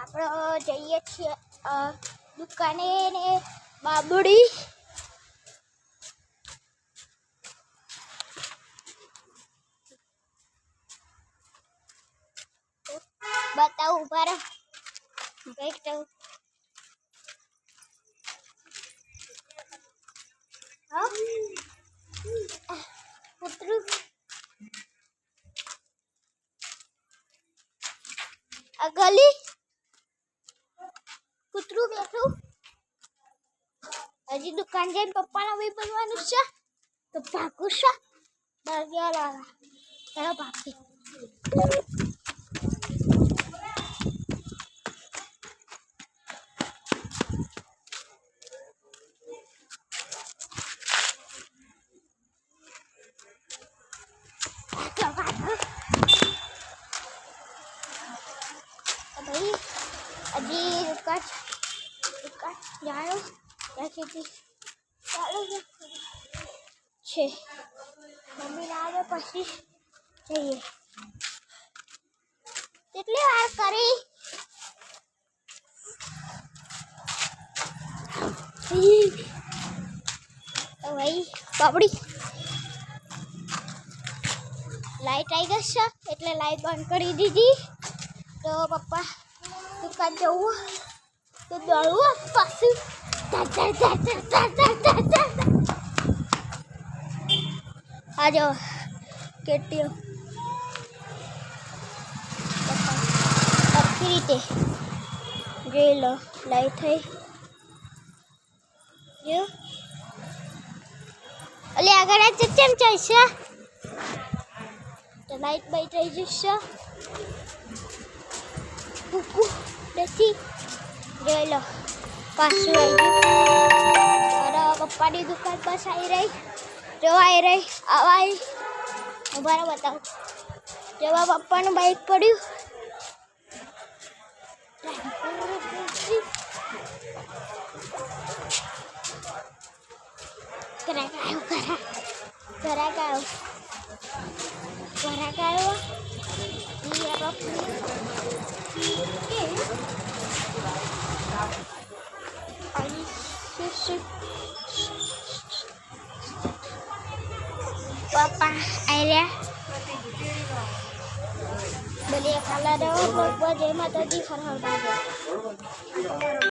આપણે જઈએ છીએ દુકાને ને બાબડી બતાવું પર બેઠો કૂતરું આ ગલી કૂતરું બેઠું હજી દુકાન જઈને પપ્પાના વે બનવાનું છે તો ભાગું છે બર્ગર વાળા ચાલો ભાગી भाई अजी दुकान जाओ कैसे थी चलो छे मम्मी ना आवे પછી જઈએ કેટલી વાર કરી તો ભાઈ બાબડી લાઈટ આવી ગઈ છે એટલે લાઈટ બંધ કરી દીધી તો પપ્પા દુકાન જવું તો દોડવું પાછું આ જો કેટલી આખી રીતે જોઈ લો લાઈટ થઈ જો અલે આગળ આ ચમ ચાલશે તો લાઈટ બાઈટ રહી જશે કુકુ નથી જોઈ લો પાછું આવી ગયું અને પપ્પાની દુકાન પાસે આવી રહી જોવા આવી રહી આવાય ઉભારા બતાવું જેવા પપ્પાનું બાઈક પડ્યું ઘરાક આવ્યો Papa, airnya beli kalau ada buat jema tadi farhal